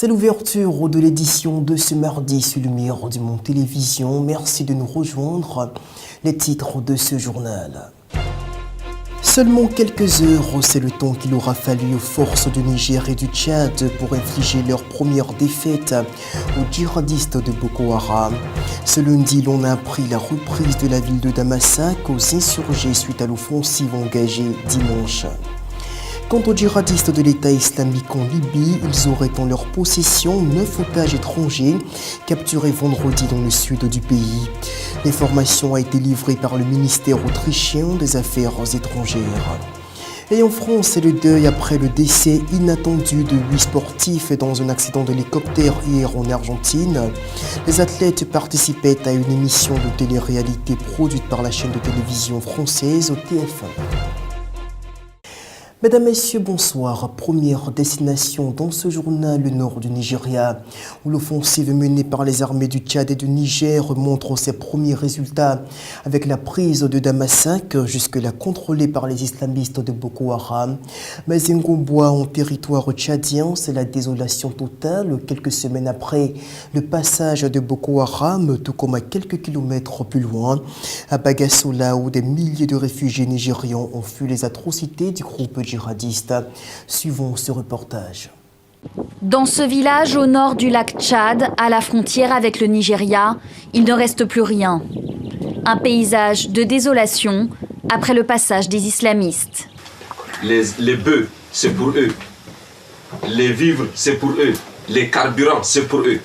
C'est l'ouverture de l'édition de ce mardi sur Lumière du Monde Télévision. Merci de nous rejoindre. Les titres de ce journal. Seulement quelques heures, c'est le temps qu'il aura fallu aux forces du Niger et du Tchad pour infliger leur première défaite aux djihadistes de Boko Haram. Ce lundi, l'on a appris la reprise de la ville de Damasak aux insurgés suite à l'offensive engagée dimanche. Quant aux djihadistes de l'État islamique en Libye, ils auraient en leur possession 9 otages étrangers capturés vendredi dans le sud du pays. L'information a été livrée par le ministère autrichien des Affaires étrangères. Et en France, c'est le deuil après le décès inattendu de 8 sportifs dans un accident d'hélicoptère hier en Argentine. Les athlètes participaient à une émission de télé-réalité produite par la chaîne de télévision française TF1. Mesdames, Messieurs, bonsoir. Première destination dans ce journal, le nord du Nigeria, où l'offensive menée par les armées du Tchad et du Niger montre ses premiers résultats avec la prise de Damasak, jusque-là contrôlée par les islamistes de Boko Haram. Mais Ngomboa, en territoire tchadien, c'est la désolation totale, quelques semaines après le passage de Boko Haram, tout comme à quelques kilomètres plus loin, à Bagassola, où des milliers de réfugiés nigérians ont fui les atrocités du groupe djihadistes. Suivons ce reportage. Dans ce village au nord du lac Tchad, à la frontière avec le Nigeria, il ne reste plus rien. Un paysage de désolation après le passage des islamistes. Les bœufs, c'est pour eux. Les vivres, c'est pour eux. Les carburants, c'est pour eux.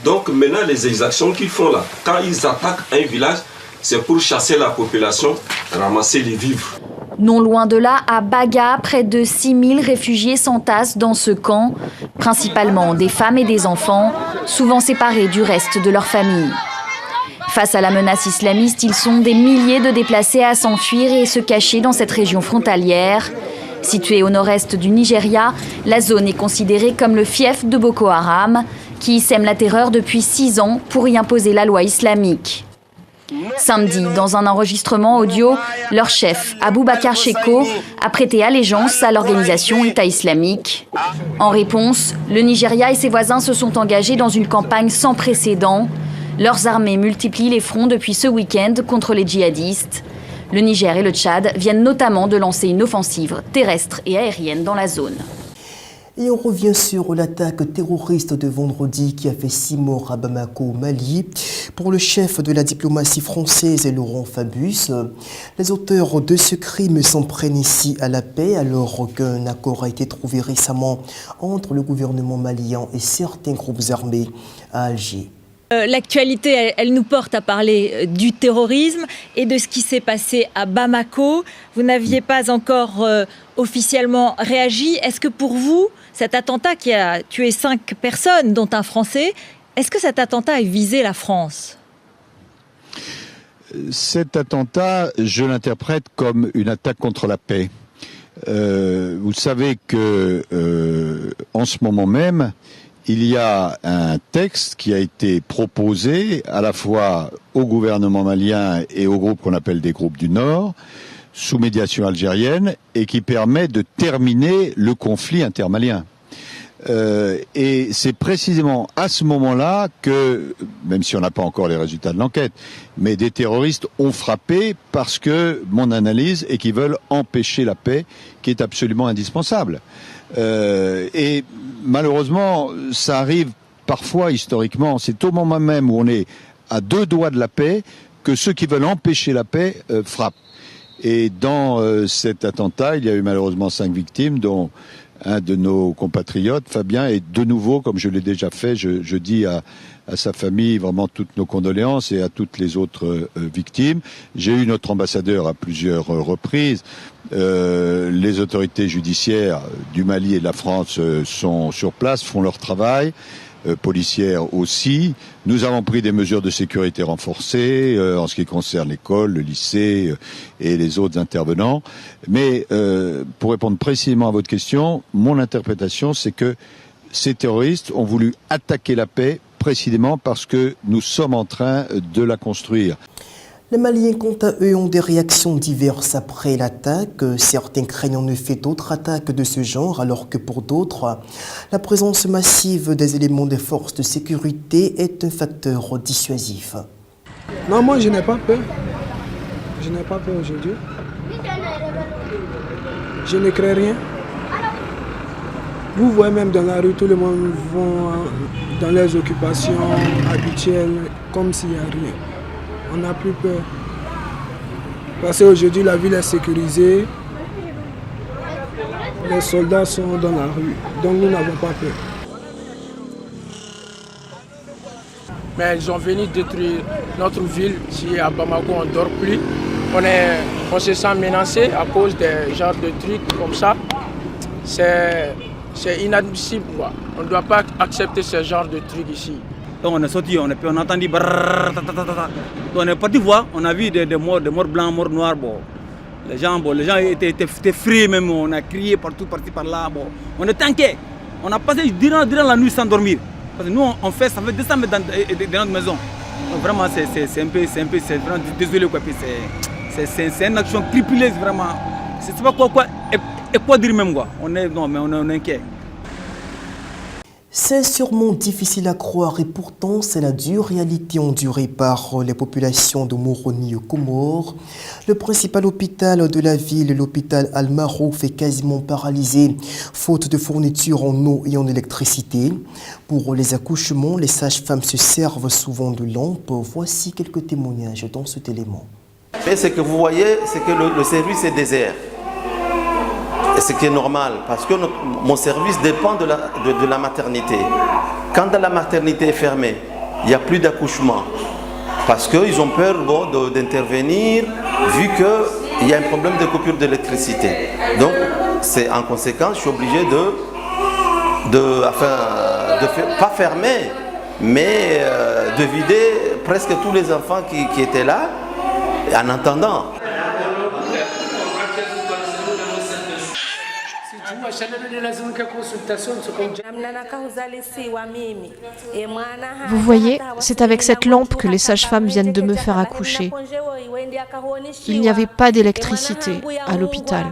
Donc maintenant, les exactions qu'ils font là, quand ils attaquent un village, c'est pour chasser la population, ramasser les vivres. Non loin de là, à Baga, près de 6000 réfugiés s'entassent dans ce camp, principalement des femmes et des enfants, souvent séparés du reste de leur famille. Face à la menace islamiste, ils sont des milliers de déplacés à s'enfuir et se cacher dans cette région frontalière. Située au nord-est du Nigeria, la zone est considérée comme le fief de Boko Haram, qui sème la terreur depuis 6 ans pour y imposer la loi islamique. Samedi, dans un enregistrement audio, leur chef, Aboubakar Sheko, a prêté allégeance à l'organisation État islamique. En réponse, le Nigeria et ses voisins se sont engagés dans une campagne sans précédent. Leurs armées multiplient les fronts depuis ce week-end contre les djihadistes. Le Niger et le Tchad viennent notamment de lancer une offensive terrestre et aérienne dans la zone. Et on revient sur l'attaque terroriste de vendredi qui a fait 6 morts à Bamako, au Mali. Pour le chef de la diplomatie française, Laurent Fabius, les auteurs de ce crime s'en prennent ici à la paix alors qu'un accord a été trouvé récemment entre le gouvernement malien et certains groupes armés à Alger. L'actualité, elle nous porte à parler du terrorisme et de ce qui s'est passé à Bamako. Vous n'aviez pas encore officiellement réagi. Est-ce que pour vous, cet attentat qui a tué 5 personnes, dont un Français, est-ce que cet attentat a visé la France ? Cet attentat, je l'interprète comme une attaque contre la paix. Vous savez que en ce moment même, il y a un texte qui a été proposé à la fois au gouvernement malien et aux groupes qu'on appelle des groupes du Nord, sous médiation algérienne, et qui permet de terminer le conflit intermalien. Et c'est précisément à ce moment-là que, même si on n'a pas encore les résultats de l'enquête, mais des terroristes ont frappé parce que mon analyse est qu'ils veulent empêcher la paix, qui est absolument indispensable. Et malheureusement, ça arrive parfois historiquement. C'est au moment même où on est à 2 doigts de la paix que ceux qui veulent empêcher la paix frappent. Et dans cet attentat, il y a eu malheureusement 5 victimes, dont un de nos compatriotes, Fabien, et de nouveau, comme je l'ai déjà fait, je dis à sa famille vraiment toutes nos condoléances et à toutes les autres victimes. J'ai eu notre ambassadeur à plusieurs reprises. Les autorités judiciaires du Mali et de la France sont sur place, font leur travail. Policières aussi. Nous avons pris des mesures de sécurité renforcées en ce qui concerne l'école, le lycée et les autres intervenants. Mais pour répondre précisément à votre question, mon interprétation, c'est que ces terroristes ont voulu attaquer la paix précisément parce que nous sommes en train de la construire. Les Maliens, quant à eux, ont des réactions diverses après l'attaque. Certains craignent en effet d'autres attaques de ce genre, alors que pour d'autres, la présence massive des éléments des forces de sécurité est un facteur dissuasif. Non, moi je n'ai pas peur. Je n'ai pas peur aujourd'hui. Je ne crains rien. Vous voyez même dans la rue, tout le monde va dans leurs occupations habituelles, comme s'il n'y a rien. On n'a plus peur. Parce qu'aujourd'hui, la ville est sécurisée. Les soldats sont dans la rue, donc nous n'avons pas peur. Mais ils ont venu détruire notre ville. Si à Bamako on ne dort plus, on se sent menacé à cause des genres de trucs comme ça. C'est inadmissible, quoi. On ne doit pas accepter ce genre de trucs ici. Donc on est sorti, on a entendu brrr, on est parti voir, on a vu des morts blancs, morts noirs. Bon. Les gens étaient frits même, on a crié partout, parti par là. Bon. On est inquiets. On a passé durant la nuit sans dormir. Parce que nous on fait, ça fait 200 mètres dans notre maison. Donc vraiment c'est un peu, c'est vraiment désolé quoi. C'est une action cripuleuse vraiment. C'est pas quoi et quoi dire même quoi. On est inquiet. C'est sûrement difficile à croire et pourtant c'est la dure réalité endurée par les populations de Moroni aux Comores. Le principal hôpital de la ville, l'hôpital Al-Marouf, est quasiment paralysé, faute de fourniture en eau et en électricité. Pour les accouchements, les sages-femmes se servent souvent de lampes. Voici quelques témoignages dans cet élément. Et ce que vous voyez, c'est que le service est désert. Et ce qui est normal, parce que mon service dépend de la maternité. Quand la maternité est fermée, il n'y a plus d'accouchement. Parce qu'ils ont peur d'intervenir, vu qu'il y a un problème de coupure d'électricité. Donc, c'est en conséquence, je suis obligé pas fermer, mais de vider presque tous les enfants qui étaient là, en attendant. Vous voyez, c'est avec cette lampe que les sages-femmes viennent de me faire accoucher. Il n'y avait pas d'électricité à l'hôpital.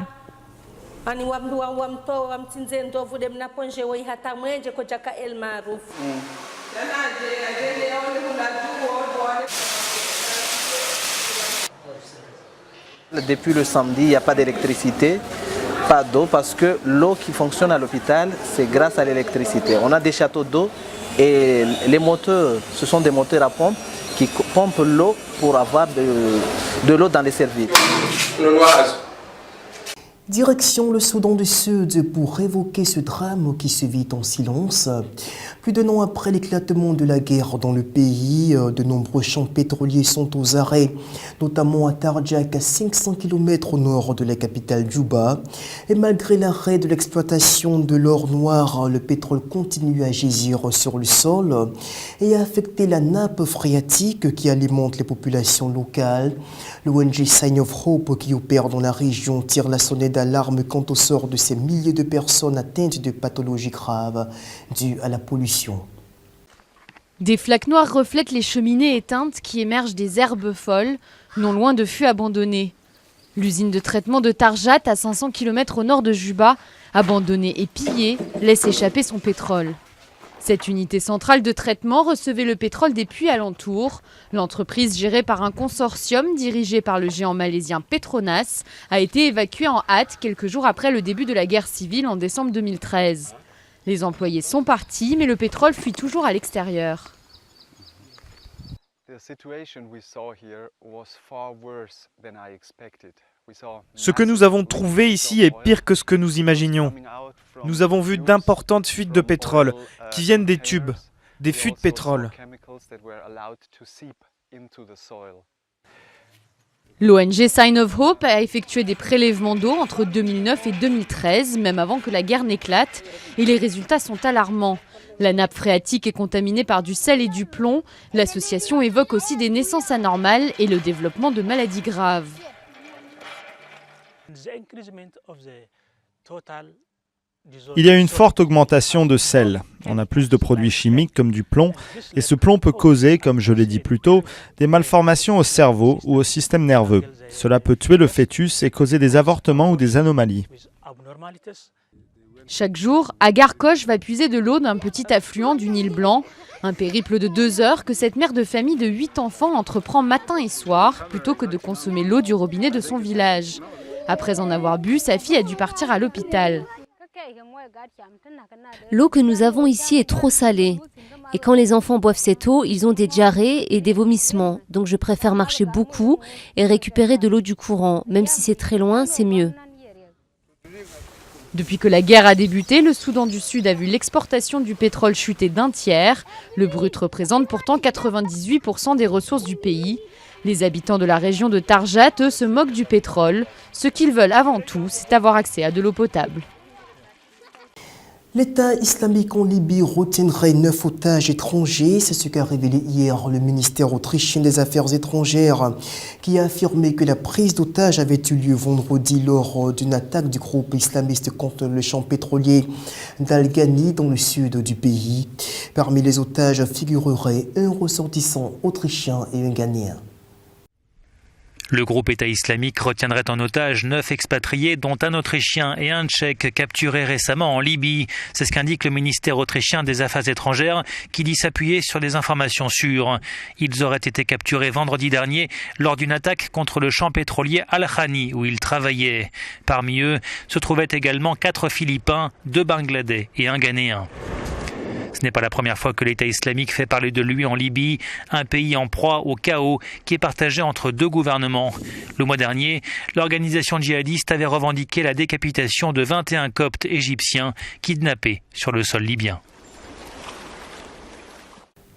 Depuis le samedi, il n'y a pas d'électricité, pas d'eau, parce que l'eau qui fonctionne à l'hôpital, c'est grâce à l'électricité. On a des châteaux d'eau et les moteurs, ce sont des moteurs à pompe qui pompent l'eau pour avoir de l'eau dans les services. Direction le Soudan du Sud pour évoquer ce drame qui se vit en silence. Plus d'un an après l'éclatement de la guerre dans le pays, de nombreux champs pétroliers sont aux arrêts, notamment à Tarjak, à 500 km au nord de la capitale Djouba. Et malgré l'arrêt de l'exploitation de l'or noir, le pétrole continue à gisir sur le sol et à affecter la nappe phréatique qui alimente les populations locales. L'ONG Sign of Hope, qui opère dans la région, tire la sonnette d'alarme quant au sort de ces milliers de personnes atteintes de pathologies graves dues à la pollution. Des flaques noires reflètent les cheminées éteintes qui émergent des herbes folles, non loin de fûts abandonnés. L'usine de traitement de Tarjat, à 500 km au nord de Juba, abandonnée et pillée, laisse échapper son pétrole. Cette unité centrale de traitement recevait le pétrole des puits alentours. L'entreprise, gérée par un consortium dirigé par le géant malaisien Petronas, a été évacuée en hâte quelques jours après le début de la guerre civile en décembre 2013. Les employés sont partis, mais le pétrole fuit toujours à l'extérieur. Ce que nous avons trouvé ici est pire que ce que nous imaginions. Nous avons vu d'importantes fuites de pétrole qui viennent des tubes, des fûts de pétrole. L'ONG Sign of Hope a effectué des prélèvements d'eau entre 2009 et 2013, même avant que la guerre n'éclate, et les résultats sont alarmants. La nappe phréatique est contaminée par du sel et du plomb. L'association évoque aussi des naissances anormales et le développement de maladies graves. Il y a une forte augmentation de sel. On a plus de produits chimiques comme du plomb, et ce plomb peut causer, comme je l'ai dit plus tôt, des malformations au cerveau ou au système nerveux. Cela peut tuer le fœtus et causer des avortements ou des anomalies. Chaque jour, Agar Koch va puiser de l'eau d'un petit affluent du Nil Blanc. Un périple de 2 heures que cette mère de famille de 8 enfants entreprend matin et soir, plutôt que de consommer l'eau du robinet de son village. Après en avoir bu, sa fille a dû partir à l'hôpital. L'eau que nous avons ici est trop salée. Et quand les enfants boivent cette eau, ils ont des diarrhées et des vomissements. Donc je préfère marcher beaucoup et récupérer de l'eau du courant. Même si c'est très loin, c'est mieux. Depuis que la guerre a débuté, le Soudan du Sud a vu l'exportation du pétrole chuter d'1 tiers. Le brut représente pourtant 98% des ressources du pays. Les habitants de la région de Tarjat, eux, se moquent du pétrole. Ce qu'ils veulent avant tout, c'est avoir accès à de l'eau potable. L'État islamique en Libye retiendrait 9 otages étrangers. C'est ce qu'a révélé hier le ministère autrichien des Affaires étrangères, qui a affirmé que la prise d'otages avait eu lieu vendredi lors d'une attaque du groupe islamiste contre le champ pétrolier d'Al-Ghani dans le sud du pays. Parmi les otages figureraient un ressortissant autrichien et un Ghanéen. Le groupe État islamique retiendrait en otage 9 expatriés, dont un Autrichien et un Tchèque capturés récemment en Libye. C'est ce qu'indique le ministère autrichien des Affaires étrangères, qui dit s'appuyer sur des informations sûres. Ils auraient été capturés vendredi dernier lors d'une attaque contre le champ pétrolier Al-Khani, où ils travaillaient. Parmi eux se trouvaient également 4 Philippins, 2 Bangladais et un Ghanéen. Ce n'est pas la première fois que l'État islamique fait parler de lui en Libye, un pays en proie au chaos qui est partagé entre 2 gouvernements. Le mois dernier, l'organisation djihadiste avait revendiqué la décapitation de 21 Coptes égyptiens kidnappés sur le sol libyen.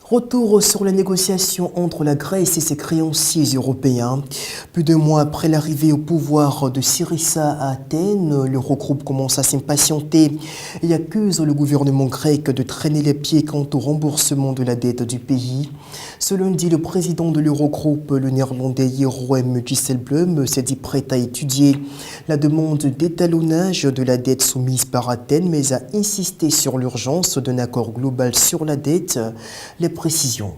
Retour sur les négociations entre la Grèce et ses créanciers européens. Plus d'1 mois après l'arrivée au pouvoir de Syriza à Athènes, l'Eurogroupe commence à s'impatienter et accuse le gouvernement grec de traîner les pieds quant au remboursement de la dette du pays. Ce lundi, le président de l'Eurogroupe, le néerlandais Jeroen Dijsselbloem, s'est dit prêt à étudier la demande d'étalonnage de la dette soumise par Athènes, mais a insisté sur l'urgence d'un accord global sur la dette. Les précisions.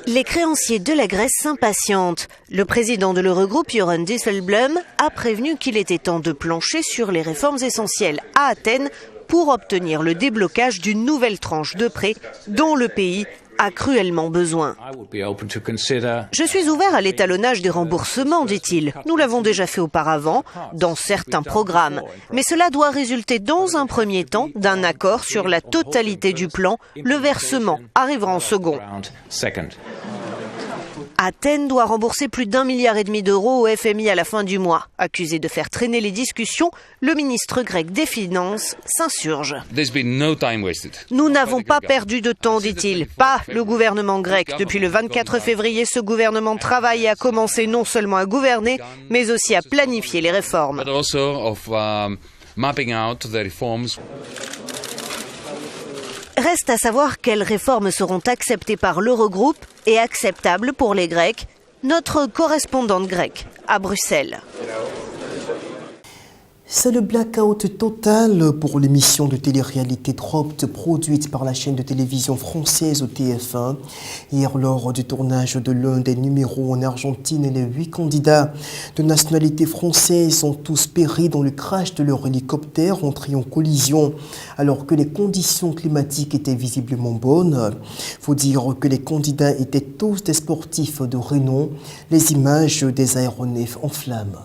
Les créanciers de la Grèce s'impatientent. Le président de l'Eurogroupe, Jeroen Dijsselbloem, a prévenu qu'il était temps de plancher sur les réformes essentielles à Athènes pour obtenir le déblocage d'une nouvelle tranche de prêts dont le pays a cruellement besoin. Je suis ouvert à l'étalonnage des remboursements, dit-il. Nous l'avons déjà fait auparavant, dans certains programmes. Mais cela doit résulter dans un premier temps d'un accord sur la totalité du plan. Le versement arrivera en second. Athènes doit rembourser plus d'1,5 milliard d'euros au FMI à la fin du mois. Accusé de faire traîner les discussions, le ministre grec des Finances s'insurge. Nous n'avons pas perdu de temps, dit-il. Pas le gouvernement grec. Depuis le 24 février, ce gouvernement travaille et a commencé non seulement à gouverner, mais aussi à planifier les réformes. Reste à savoir quelles réformes seront acceptées par l'Eurogroupe et acceptables pour les Grecs. Notre correspondante grecque à Bruxelles. C'est le blackout total pour l'émission de télé-réalité Dropped produite par la chaîne de télévision française TF1. Hier, lors du tournage de l'un des numéros en Argentine, les 8 candidats de nationalité française ont tous péri dans le crash de leur hélicoptère entré en collision alors que les conditions climatiques étaient visiblement bonnes. Il faut dire que les candidats étaient tous des sportifs de renom. Les images des aéronefs en flammes.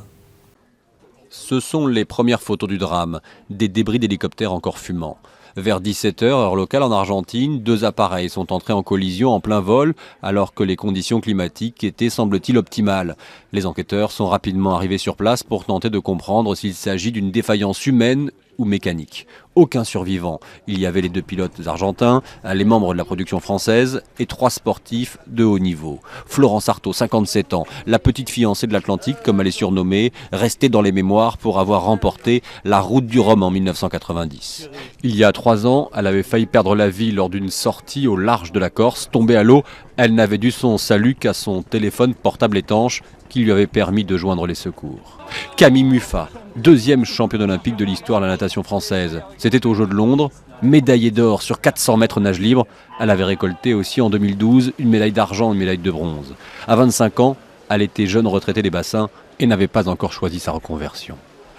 Ce sont les premières photos du drame, des débris d'hélicoptères encore fumants. Vers 17h, heure locale en Argentine, 2 appareils sont entrés en collision en plein vol alors que les conditions climatiques étaient, semble-t-il, optimales. Les enquêteurs sont rapidement arrivés sur place pour tenter de comprendre s'il s'agit d'une défaillance humaine ou mécanique. Aucun survivant. Il y avait les 2 pilotes argentins, les membres de la production française et 3 sportifs de haut niveau. Florence Artaud, 57 ans, la petite fiancée de l'Atlantique, comme elle est surnommée, restée dans les mémoires pour avoir remporté la Route du Rhum en 1990. Il y a 3 ans, elle avait failli perdre la vie lors d'une sortie au large de la Corse. Tombée à l'eau, elle n'avait dû son salut qu'à son téléphone portable étanche qui lui avait permis de joindre les secours. Camille Muffat, deuxième championne olympique de l'histoire de la natation française. C'était aux Jeux de Londres, médaillée d'or sur 400 mètres nage libre. Elle avait récolté aussi en 2012 une médaille d'argent et une médaille de bronze. À 25 ans, elle était jeune retraitée des bassins et n'avait pas encore choisi sa reconversion.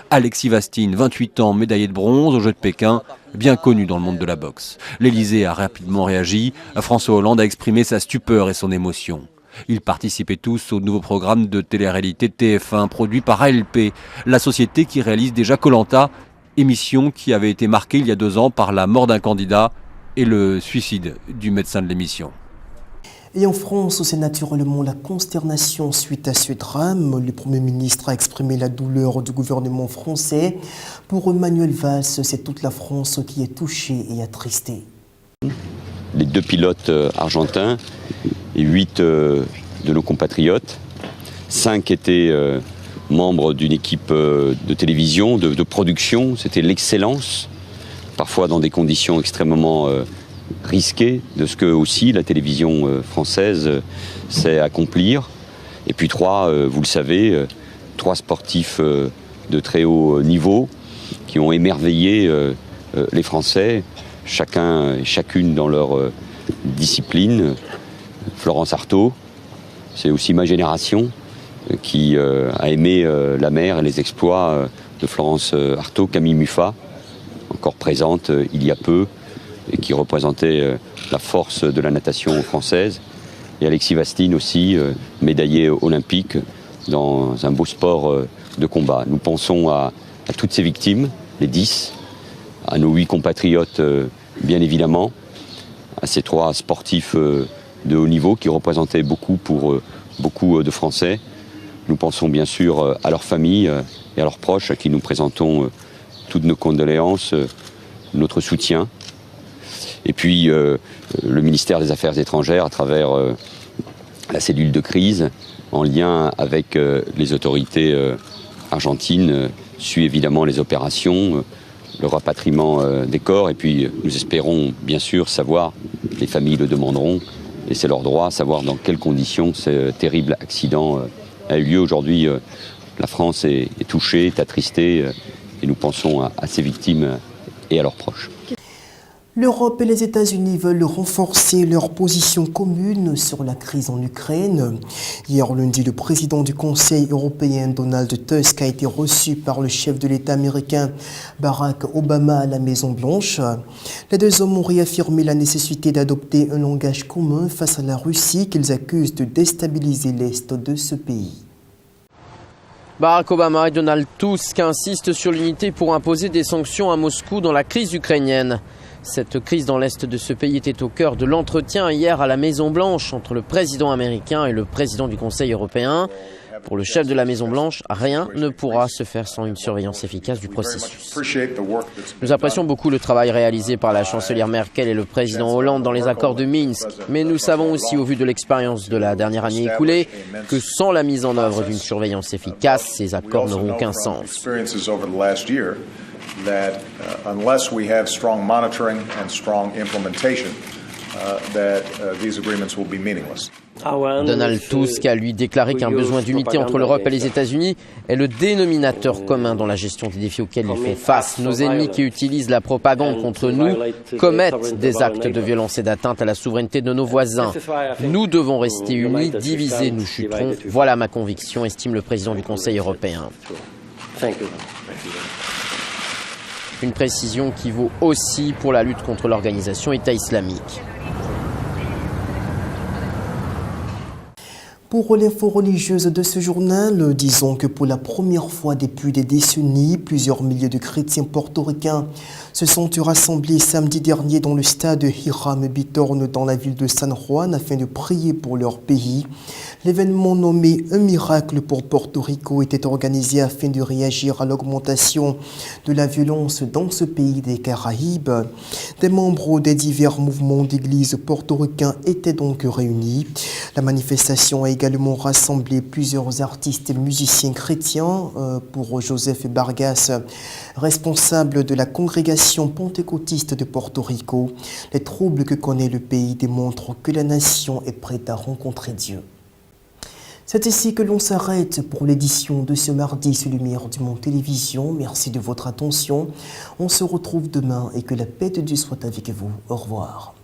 Alexis Vastine, 28 ans, médaillé de bronze aux Jeux de Pékin, bien connu dans le monde de la boxe. L'Élysée a rapidement réagi. François Hollande a exprimé sa stupeur et son émotion. Ils participaient tous au nouveau programme de télé-réalité TF1 produit par ALP, la société qui réalise déjà Koh-Lanta, émission qui avait été marquée il y a 2 ans par la mort d'un candidat et le suicide du médecin de l'émission. Et en France, c'est naturellement la consternation suite à ce drame. Le Premier ministre a exprimé la douleur du gouvernement français. Pour Manuel Valls, c'est toute la France qui est touchée et attristée. Les 2 pilotes argentins et 8 de nos compatriotes. 5 étaient membres d'une équipe de télévision, de production. C'était l'excellence, parfois dans des conditions extrêmement risquées, de ce que aussi la télévision française sait accomplir. Et puis 3, vous le savez, 3 sportifs de très haut niveau qui ont émerveillé les Français, chacun et chacune dans leur discipline. Florence Artaud, c'est aussi ma génération qui a aimé la mer et les exploits de Florence Artaud. Camille Muffat, encore présente il y a peu, et qui représentait la force de la natation française. Et Alexis Vastine aussi, médaillé olympique dans un beau sport de combat. Nous pensons à toutes ces victimes, les 10, à nos 8 compatriotes bien évidemment, à ces 3 sportifs de haut niveau qui représentaient beaucoup pour beaucoup de Français. Nous pensons bien sûr à leurs familles et à leurs proches à qui nous présentons toutes nos condoléances, notre soutien. Et puis le ministère des Affaires étrangères, à travers la cellule de crise, en lien avec les autorités argentines, suit évidemment les opérations, le rapatriement des corps. Et puis nous espérons bien sûr savoir, les familles le demanderont, et c'est leur droit, savoir dans quelles conditions ce terrible accident a eu lieu. Aujourd'hui, la France est touchée, est attristée, et nous pensons à ces victimes et à leurs proches. L'Europe et les États-Unis veulent renforcer leur position commune sur la crise en Ukraine. Hier lundi, le président du Conseil européen, Donald Tusk, a été reçu par le chef de l'État américain, Barack Obama, à la Maison-Blanche. Les 2 hommes ont réaffirmé la nécessité d'adopter un langage commun face à la Russie qu'ils accusent de déstabiliser l'Est de ce pays. Barack Obama et Donald Tusk insistent sur l'unité pour imposer des sanctions à Moscou dans la crise ukrainienne. Cette crise dans l'Est de ce pays était au cœur de l'entretien hier à la Maison-Blanche entre le président américain et le président du Conseil européen. Pour le chef de la Maison-Blanche, rien ne pourra se faire sans une surveillance efficace du processus. Nous apprécions beaucoup le travail réalisé par la chancelière Merkel et le président Hollande dans les accords de Minsk, mais nous savons aussi, au vu de l'expérience de la dernière année écoulée, que sans la mise en œuvre d'une surveillance efficace, ces accords n'auront aucun sens. That unless we have strong monitoring and strong implementation, these agreements will be meaningless. Donald Tusk a lui déclaré qu'un besoin d'unité entre l'Europe et les États-Unis est le dénominateur commun dans la gestion des défis auxquels ils font face. Nos ennemis qui utilisent la propagande contre nous commettent des actes de violence et d'atteinte à la souveraineté de nos voisins. Nous devons rester unis, divisés nous chuterons. Voilà ma conviction, estime le président du Conseil européen. Une précision qui vaut aussi pour la lutte contre l'organisation État islamique. Pour l'info religieuse de ce journal, disons que pour la première fois depuis des décennies, plusieurs milliers de chrétiens portoricains se sont rassemblés samedi dernier dans le stade Hiram Bithorn dans la ville de San Juan afin de prier pour leur pays. L'événement nommé Un miracle pour Porto Rico était organisé afin de réagir à l'augmentation de la violence dans ce pays des Caraïbes. Des membres des divers mouvements d'église portoricains étaient donc réunis. La manifestation a également rassemblé plusieurs artistes et musiciens chrétiens. Pour Joseph Vargas, responsable de la congrégation pentecôtiste de Porto Rico, les troubles que connaît le pays démontrent que la nation est prête à rencontrer Dieu. C'est ici que l'on s'arrête pour l'édition de ce mardi sur Lumière du Monde Télévision. Merci de votre attention. On se retrouve demain et que la paix de Dieu soit avec vous. Au revoir.